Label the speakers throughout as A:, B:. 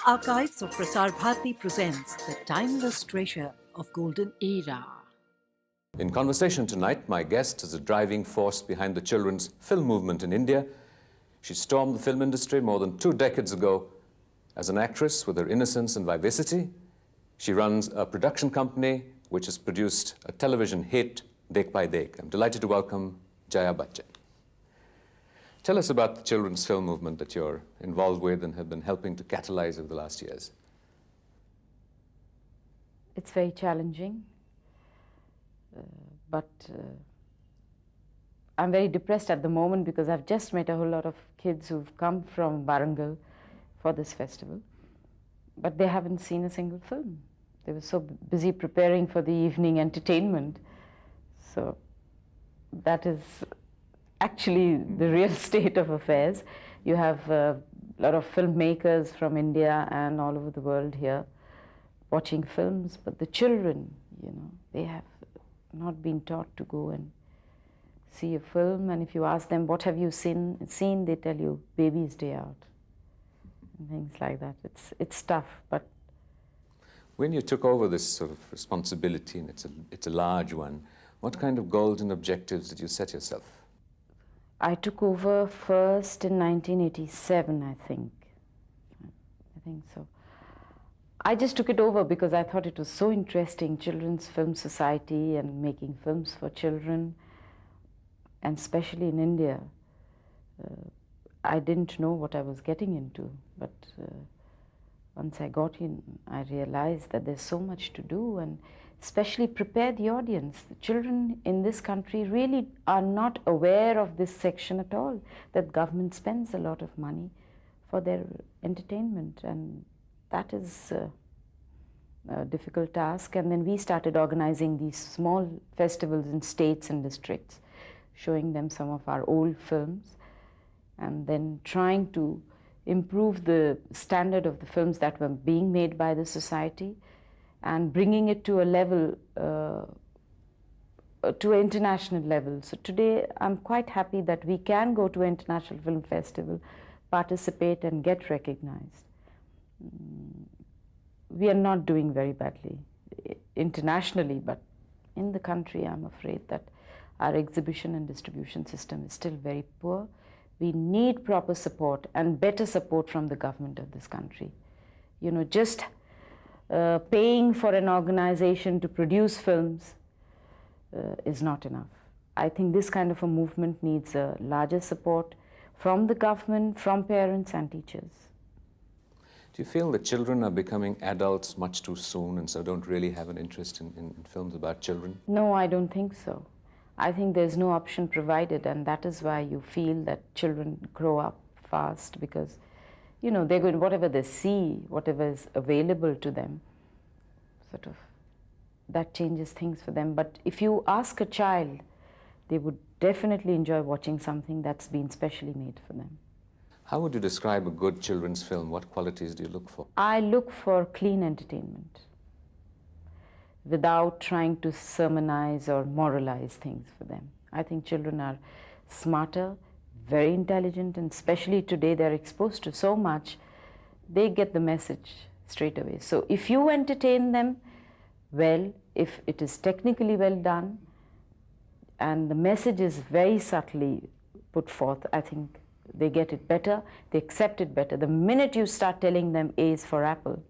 A: Archives of Prasar Bharati presents the timeless treasure of golden era.
B: In conversation tonight, my guest is a driving force behind the children's film movement in India. She stormed the film industry more than 2 decades ago. As an actress with her innocence and vivacity, she runs a production company which has produced a television hit, Dekh Bhai Dekh. I'm delighted to welcome Jaya Bachchan. Tell us about the children's film movement that you're involved with and have been helping to catalyze over the last years.
C: It's very challenging, but I'm very depressed at the moment because I've just met a whole lot of kids who've come from Warangal for this festival, but they haven't seen a single film. They were so busy preparing for the evening entertainment. So that is actually the real state of affairs. You have a lot of filmmakers from India and all over the world here watching films, but the children, they have not been taught to go and see a film, and if you ask them, what have you seen, they tell you, Baby's Day Out, and things like that. It's tough, but...
B: When you took over this sort of responsibility, and it's a large one, what kind of goals and objectives did you set yourself?
C: I took over first in 1987, I think so. I just took it over because I thought it was so interesting, Children's Film Society and making films for children, and especially in India. I didn't know what I was getting into, but once I got in, I realized that there's so much to do, and especially prepare the audience. The children in this country really are not aware of this section at all, that government spends a lot of money for their entertainment, and that is a difficult task. And then we started organizing these small festivals in states and districts, showing them some of our old films, and then trying to improve the standard of the films that were being made by the society, and bringing it to a level, to an international level. So today I'm quite happy that we can go to an international film festival, participate and get recognized. We are not doing very badly internationally, but in the country I'm afraid that our exhibition and distribution system is still very poor. We need proper support and better support from the government of this country. Just paying for an organization to produce films is not enough. I think this kind of a movement needs a larger support from the government, from parents and teachers.
B: Do you feel that children are becoming adults much too soon and so don't really have an interest in films about children?
C: No, I don't think so. I think there's no option provided, and that is why you feel that children grow up fast, because they're going, whatever they see, whatever is available to them, sort of, that changes things for them. But if you ask a child, they would definitely enjoy watching something that's been specially made for them.
B: How would you describe a good children's film? What qualities do you look for?
C: I look for clean entertainment, without trying to sermonize or moralize things for them. I think children are smarter, very intelligent, and especially today they're exposed to so much, they get the message straight away. So if you entertain them well, if it is technically well done, and the message is very subtly put forth, I think they get it better, they accept it better. The minute you start telling them A is for apple,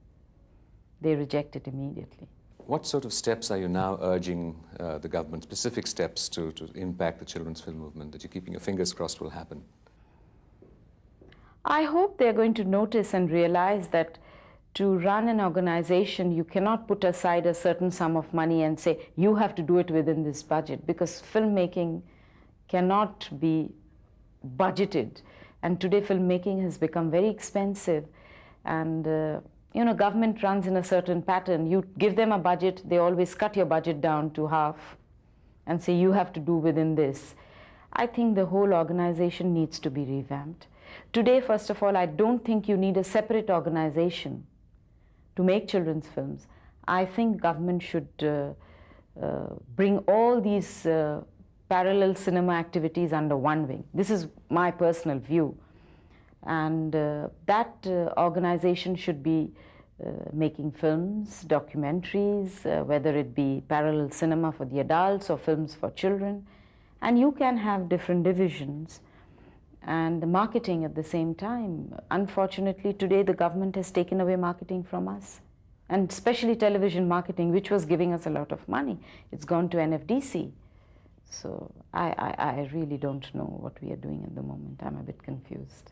C: they reject it immediately.
B: What sort of steps are you now urging the government, specific steps to impact the children's film movement that you're keeping your fingers crossed will happen?
C: I hope they're going to notice and realize that to run an organization, you cannot put aside a certain sum of money and say, you have to do it within this budget, because filmmaking cannot be budgeted. And today filmmaking has become very expensive, and government runs in a certain pattern. You give them a budget, they always cut your budget down to half and say you have to do within this. I think the whole organization needs to be revamped. Today, first of all, I don't think you need a separate organization to make children's films. I think government should bring all these parallel cinema activities under one wing. This is my personal view. And that organization should be making films, documentaries, whether it be parallel cinema for the adults or films for children. And you can have different divisions and marketing at the same time. Unfortunately, today the government has taken away marketing from us, and especially television marketing, which was giving us a lot of money. It's gone to NFDC. So I really don't know what we are doing at the moment. I'm a bit confused.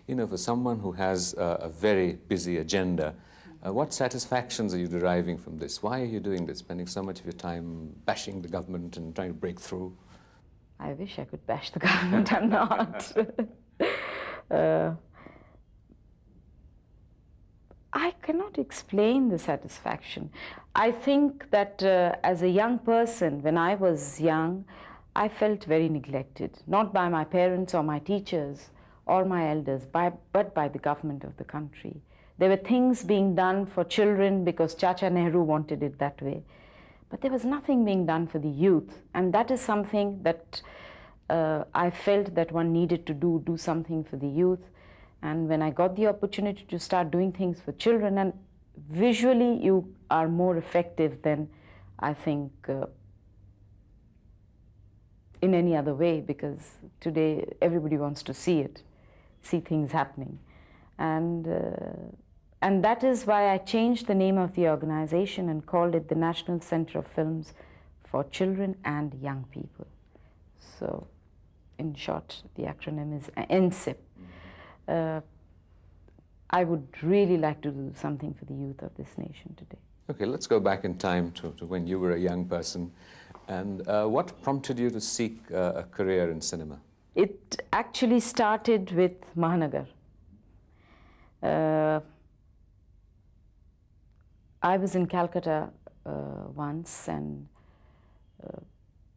B: You know, for someone who has a very busy agenda, what satisfactions are you deriving from this? Why are you doing this, spending so much of your time bashing the government and trying to break through?
C: I wish I could bash the government. I'm not. I cannot explain the satisfaction. I think that as a young person, when I was young, I felt very neglected, not by my parents or my teachers or my elders, but by the government of the country. There were things being done for children because Chacha Nehru wanted it that way. But there was nothing being done for the youth, and that is something that I felt that one needed to do something for the youth. And when I got the opportunity to start doing things for children, and visually you are more effective than I think in any other way, because today everybody wants to see it, see things happening. And that is why I changed the name of the organization and called it the National Center of Films for Children and Young People. So, in short, the acronym is NCIP. I would really like to do something for the youth of this nation today.
B: Okay, let's go back in time to when you were a young person. And what prompted you to seek a career in cinema?
C: It actually started with Mahanagar. I was in Calcutta once, and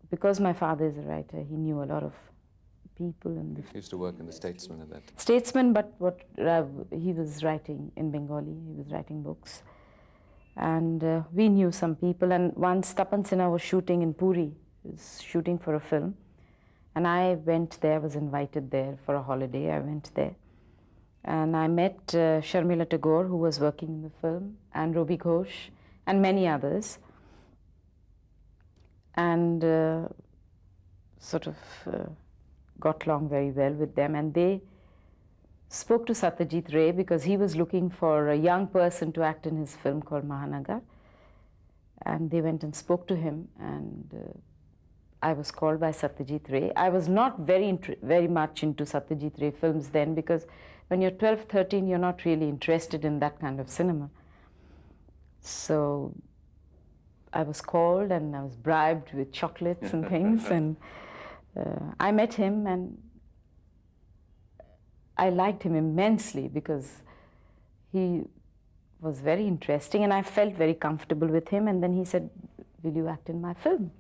C: because my father is a writer, he knew a lot of people. And
B: He used to work in the Statesman at that time.
C: Statesman, but he was writing in Bengali, he was writing books. And we knew some people, and once Tapan Sinha was shooting in Puri, he was shooting for a film, and I went there, was invited there for a holiday. I went there, and I met Sharmila Tagore, who was working in the film, and Robi Ghosh, and many others, and sort of got along very well with them. And they spoke to Satyajit Ray because he was looking for a young person to act in his film called Mahanagar. And they went and spoke to him, and I was called by Satyajit Ray. I was not very much into Satyajit Ray films then, because when you're 12, 13, you're not really interested in that kind of cinema. So I was called and I was bribed with chocolates and things, and I met him, and I liked him immensely because he was very interesting, and I felt very comfortable with him. And then he said, "Will you act in my film?"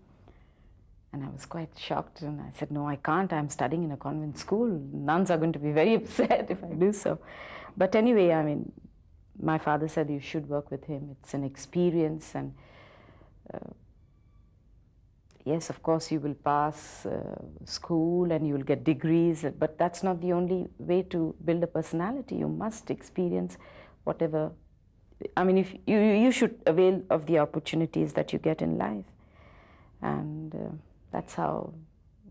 C: And I was quite shocked, and I said, "No, I can't. I'm studying in a convent school. Nuns are going to be very upset if I do so." But anyway, I mean, my father said, "You should work with him. It's an experience, and yes, of course, you will pass school and you will get degrees, but that's not the only way to build a personality. You must experience whatever. I mean, if you should avail of the opportunities that you get in life." And that's how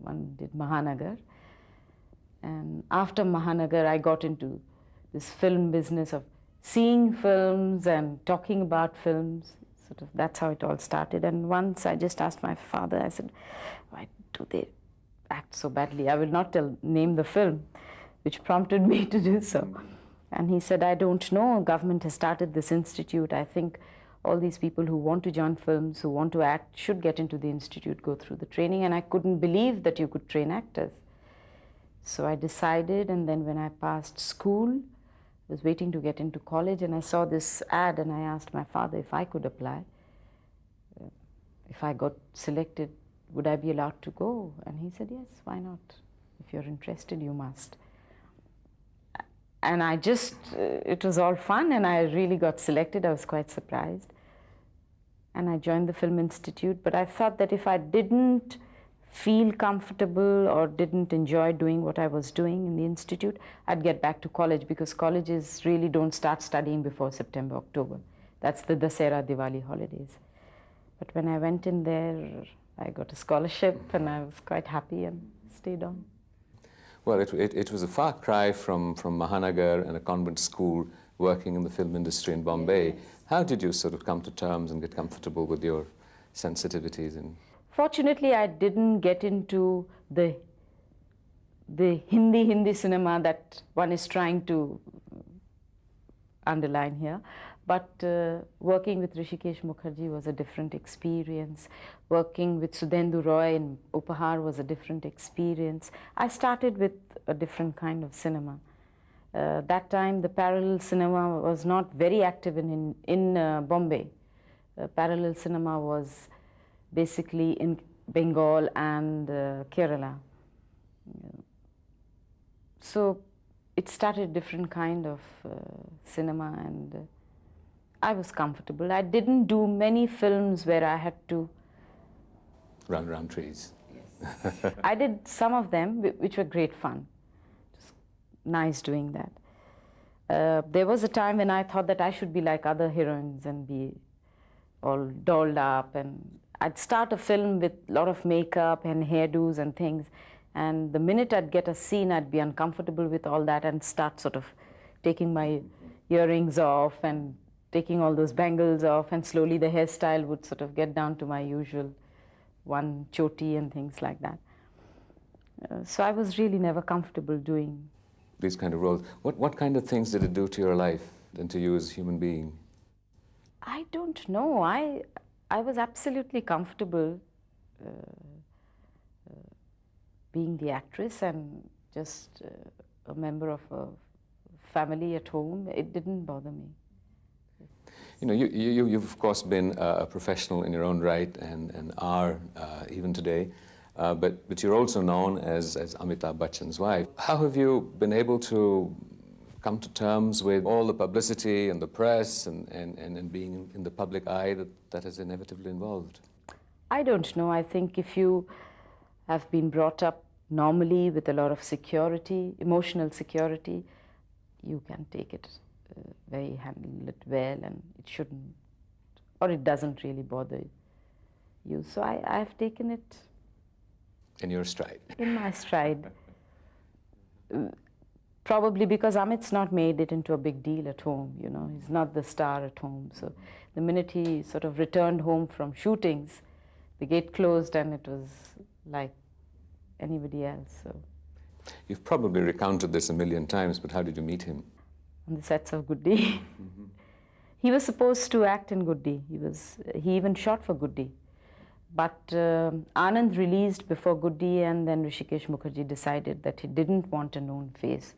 C: one did Mahanagar. And after Mahanagar, I got into this film business of seeing films and talking about films. Sort of, that's how it all started. And once I just asked my father, I said, "Why do they act so badly?" I will not name the film, which prompted me to do so. And he said, "I don't know. Government has started this institute. I think all these people who want to join films, who want to act, should get into the institute, go through the training." And I couldn't believe that you could train actors. So I decided, and then when I passed school, I was waiting to get into college, and I saw this ad, and I asked my father if I could apply. If I got selected, would I be allowed to go? And he said, "Yes, why not? If you're interested, you must." And I just, it was all fun, and I really got selected. I was quite surprised. And I joined the Film Institute, but I thought that if I didn't feel comfortable or didn't enjoy doing what I was doing in the institute, I'd get back to college, because colleges really don't start studying before September, October. That's the Dasera, Diwali holidays. But when I went in there, I got a scholarship and I was quite happy and stayed on.
B: Well, it was a far cry from Mahanagar and a convent school working in the film industry in Bombay. How did you sort of come to terms and get comfortable with your sensitivities?
C: Fortunately, I didn't get into the Hindi cinema that one is trying to underline here. But working with Rishikesh Mukherjee was a different experience. Working with Sudhendu Roy in Upahar was a different experience. I started with a different kind of cinema. That time, the parallel cinema was not very active in Bombay. Parallel cinema was basically in Bengal and Kerala. So it started a different kind of cinema, and I was comfortable. I didn't do many films where I had to
B: Run around trees.
C: Yes. I did some of them, which were great fun. Just nice doing that. There was a time when I thought that I should be like other heroines and be all dolled up, and I'd start a film with a lot of makeup and hairdos and things, and the minute I'd get a scene, I'd be uncomfortable with all that and start sort of taking my earrings off and taking all those bangles off, and slowly the hairstyle would sort of get down to my usual one choti and things like that. So I was really never comfortable doing
B: these kind of roles. What kind of things did it do to your life and to you as a human being?
C: I don't know. I was absolutely comfortable being the actress and just a member of a family at home. It didn't bother me.
B: You know, you've of course been a professional in your own right and are even today, but you're also known as Amitabh Bachchan's wife. How have you been able to come to terms with all the publicity and the press and being in the public eye that is inevitably involved?
C: I don't know. I think if you have been brought up normally with a lot of security, emotional security, you can take it handle it well, and it shouldn't, or it doesn't really bother you. So I've taken it
B: in your stride.
C: In my stride. Probably because Amit's not made it into a big deal at home, you know. He's not the star at home. So the minute he sort of returned home from shootings, the gate closed and it was like anybody else. So.
B: You've probably recounted this a million times, but how did you meet him?
C: On the sets of Guddi. Mm-hmm. He was supposed to act in Guddi. He even shot for Guddi. But Anand released before Guddi, and then Rishikesh Mukherjee decided that he didn't want a known face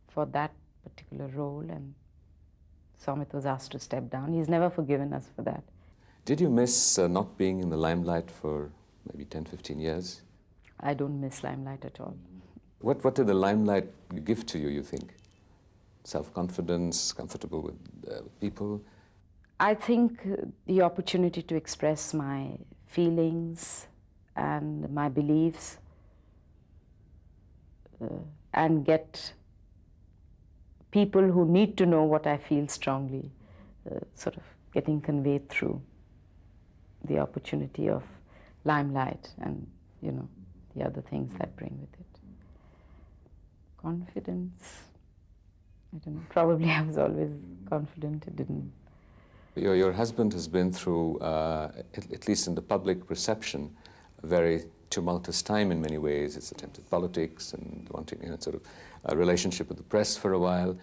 C: for that particular role, and Samit was asked to step down. He's never forgiven us for that.
B: Did you miss not being in the limelight for maybe 10, 15 years?
C: I don't miss limelight at all.
B: What did the limelight give to you, you think? Self-confidence, comfortable with people?
C: I think the opportunity to express my feelings and my beliefs and get people who need to know what I feel strongly sort of getting conveyed through the opportunity of limelight and, you know, the other things that bring with it. Confidence, I don't know, probably I was always confident. It didn't.
B: Your husband has been through, at least in the public perception, a very tumultuous time in many ways. He's attempted politics and wanting, you know, sort of a relationship with the press for a while.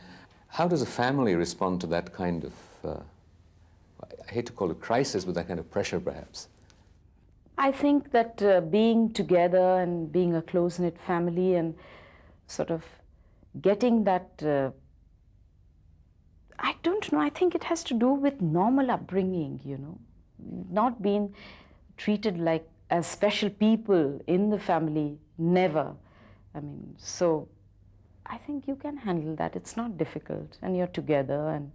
B: How does a family respond to that kind of, I hate to call it crisis, but that kind of pressure perhaps?
C: I think that being together and being a close-knit family and sort of getting that, I don't know, I think it has to do with normal upbringing, you know, not being treated like as special people in the family, never. I mean, so I think you can handle that. It's not difficult, and you're together. And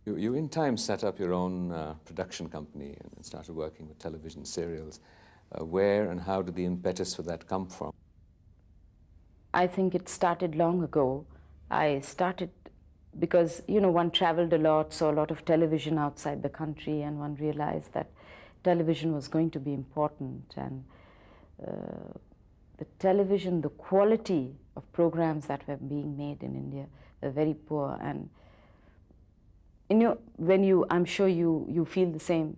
B: you in time set up your own production company and started working with television serials. Where and how did the impetus for that come from?
C: I think it started long ago. I started because, you know, one traveled a lot, saw a lot of television outside the country, and one realized that television was going to be important. And the television, the quality of programs that were being made in India were very poor. And you know, when you, I'm sure you feel the same,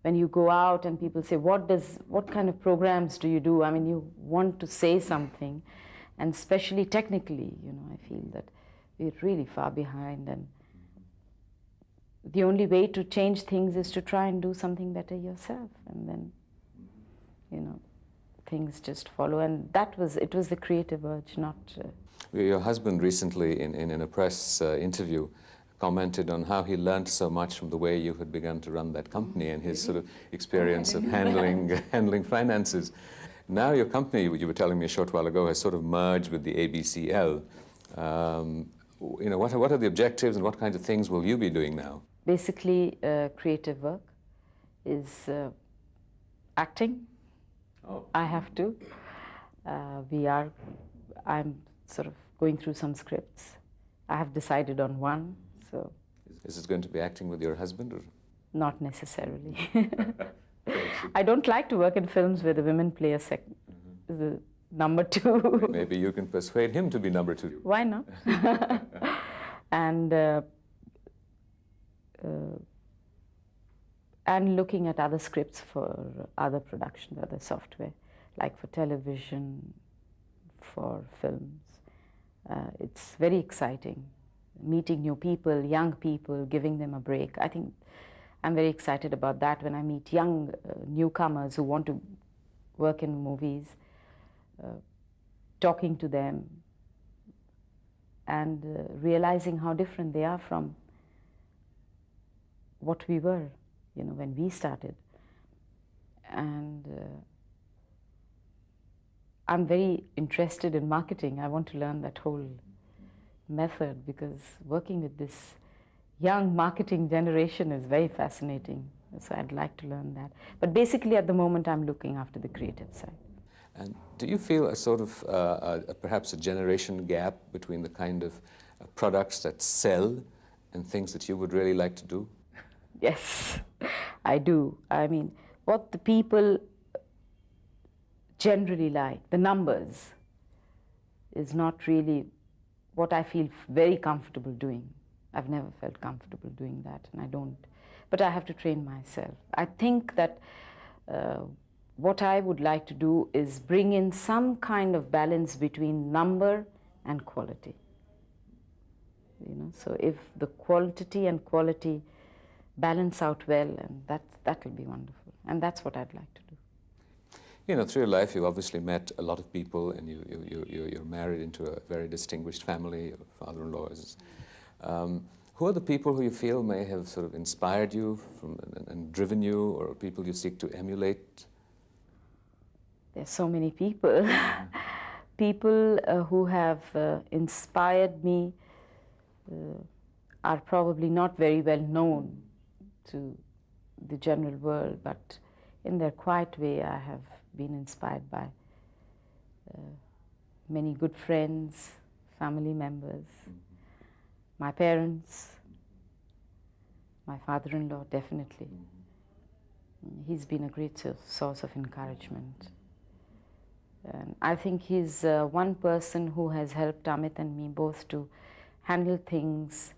C: when you go out and people say, what kind of programs do you do? I mean, you want to say something, and especially technically, you know, I feel that we're really far behind, and the only way to change things is to try and do something better yourself, and then, you know, things just follow. And it was the creative urge, not...
B: Your husband recently, in a press interview, commented on how he learned so much from the way you had begun to run that company and his sort of experience of handling finances. Now your company, you were telling me a short while ago, has sort of merged with the ABCL. You know, what are the objectives and what kinds of things will you be doing now?
C: Basically, creative work is acting. Oh. I have to. I'm sort of going through some scripts. I have decided on one, so.
B: Is it going to be acting with your husband, or?
C: Not necessarily. I don't like to work in films where the women play the number two.
B: Maybe you can persuade him to be number two.
C: Why not? And looking at other scripts for other productions, other software, like for television, for films. It's very exciting, meeting new people, young people, giving them a break. I think I'm very excited about that when I meet young newcomers who want to work in movies, talking to them and realizing how different they are from what we were, you know, when we started. And I'm very interested in marketing. I want to learn that whole method, because working with this young marketing generation is very fascinating. So I'd like to learn that. But basically at the moment I'm looking after the creative side.
B: And do you feel a sort of, perhaps a generation gap between the kind of products that sell and things that you would really like to do?
C: Yes, I do. I mean, what the people generally like, the numbers, is not really what I feel very comfortable doing. I've never felt comfortable doing that, and I don't. But I have to train myself. I think that what I would like to do is bring in some kind of balance between number and quality. You know, so if the quantity and quality balance out well, and that will be wonderful. And that's what I'd like to do.
B: You know, through your life, you've obviously met a lot of people, and you're married into a very distinguished family. Your father-in-law is. Who are the people who you feel may have sort of inspired you and driven you, or people you seek to emulate?
C: There's so many people. People who have inspired me are probably not very well known to the general world, but in their quiet way I have been inspired by many good friends, family members, my parents, my father-in-law, definitely. He's been a great source of encouragement. And I think he's one person who has helped Amit and me both to handle things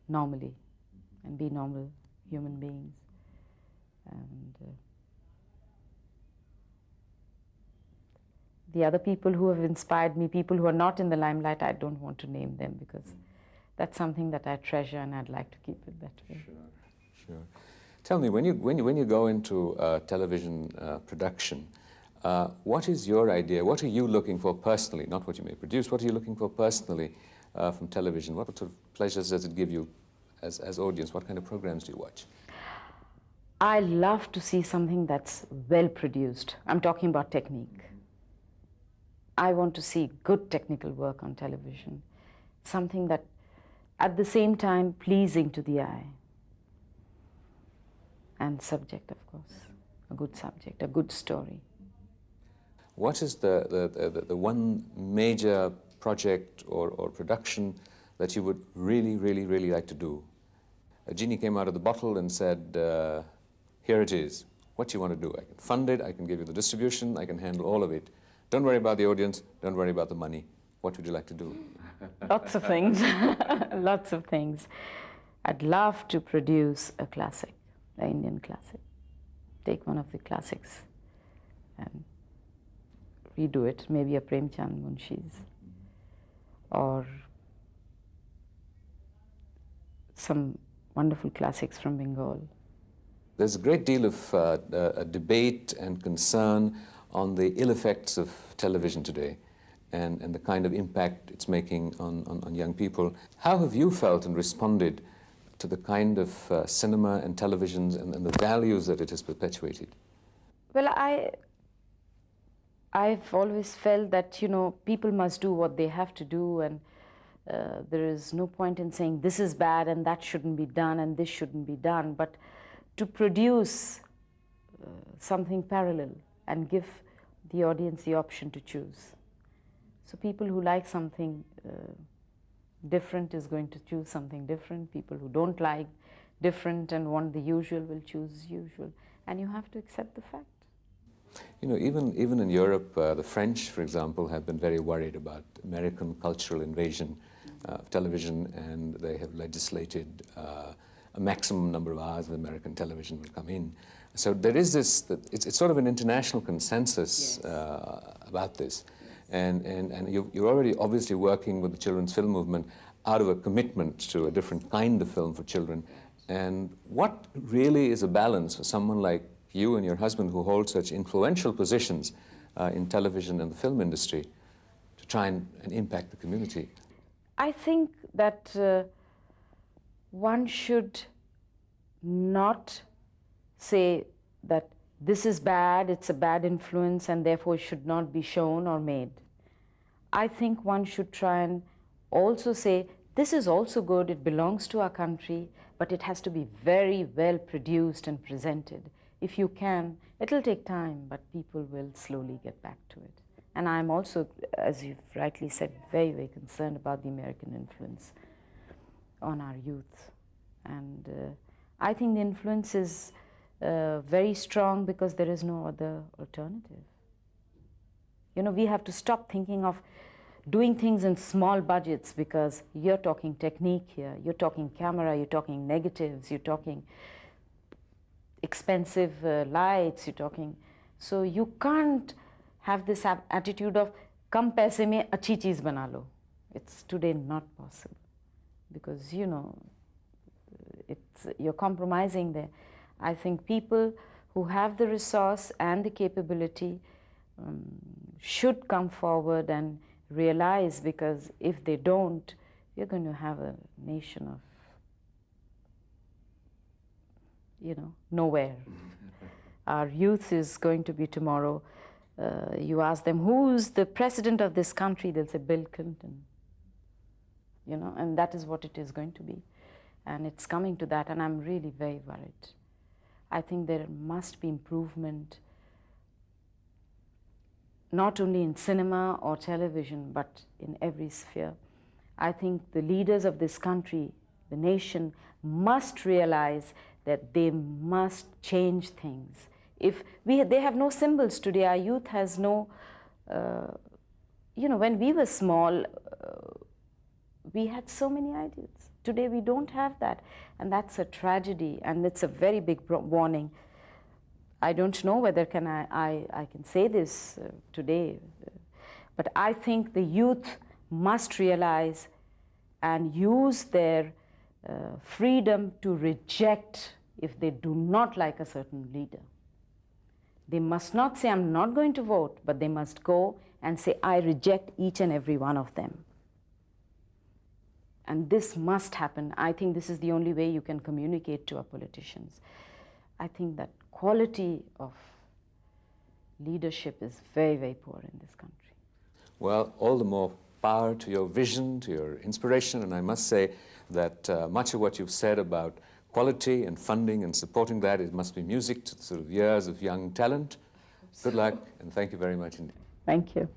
C: normally and be normal human beings. And the other people who have inspired me, people who are not in the limelight, I don't want to name them, because that's something that I treasure and I'd like to keep it that way.
B: Sure. Tell me, when you go into television production, what is your idea? What are you looking for personally? Not what you may produce. What are you looking for personally from television? What sort of pleasures does it give you as audience? What kind of programs do you watch?
C: I love to see something that's well produced. I'm talking about technique. I want to see good technical work on television. Something that, at the same time, pleasing to the eye. And subject, of course. A good subject, a good story.
B: what is the one major project or production that you would really, really, really like to do? A genie came out of the bottle and said, here it is. What do you want to do? I can fund it, I can give you the distribution, I can handle all of it. Don't worry about the audience, don't worry about the money. What would you like to do?
C: Lots of things, lots of things. I'd love to produce a classic, an Indian classic. Take one of the classics and redo it, maybe a Premchand Munshi's, or some wonderful classics from Bengal.
B: There's a great deal of debate and concern on the ill effects of television today and the kind of impact it's making on young people. How have you felt and responded to the kind of cinema and televisions and the values that it has perpetuated?
C: Well, I've always felt that, people must do what they have to do, and there is no point in saying this is bad and that shouldn't be done and this shouldn't be done, but to produce something parallel and give the audience the option to choose. So people who like something different is going to choose something different. People who don't like different and want the usual will choose usual. And you have to accept the fact.
B: Even in Europe, the French, for example, have been very worried about American cultural invasion of television, and they have legislated a maximum number of hours of American television will come in. So there is this, it's sort of an international consensus about this. And you're already obviously working with the children's film movement out of a commitment to a different kind of film for children. And what really is a balance for someone like you and your husband who hold such influential positions in television and the film industry to try and impact the community?
C: I think that one should not say that this is bad, it's a bad influence, and therefore it should not be shown or made. I think one should try and also say, this is also good, it belongs to our country, but it has to be very well produced and presented. If you can, it'll take time, but people will slowly get back to it. And I'm also, as you've rightly said, very, very concerned about the American influence on our youth. And I think the influence is very strong because there is no other alternative. We have to stop thinking of doing things in small budgets because you're talking technique here, you're talking camera, you're talking negatives, you're talking expensive lights, you're talking. So you can't have this attitude of kam paise mein achhi cheez bana lo. It's today not possible because, you're compromising there. I think people who have the resource and the capability should come forward and realize, because if they don't, we're going to have a nation of, nowhere. Our youth is going to be tomorrow. You ask them, who's the president of this country? They'll say, Bill Clinton. And that is what it is going to be. And it's coming to that, and I'm really very worried. I think there must be improvement, not only in cinema or television, but in every sphere. I think the leaders of this country, the nation, must realize that they must change things. If they have no symbols today, our youth has no, when we were small, we had so many ideals. Today we don't have that, and that's a tragedy, and it's a very big warning. I don't know whether I can say this today, but I think the youth must realize and use their freedom to reject if they do not like a certain leader. They must not say, I'm not going to vote, but they must go and say, I reject each and every one of them. And this must happen. I think this is the only way you can communicate to our politicians. I think that quality of leadership is very, very poor in this country.
B: Well, all the more power to your vision, to your inspiration, and I must say that much of what you've said about quality and funding and supporting that, it must be music to the sort of years of young talent. Good luck, and thank you very much indeed.
C: Thank you.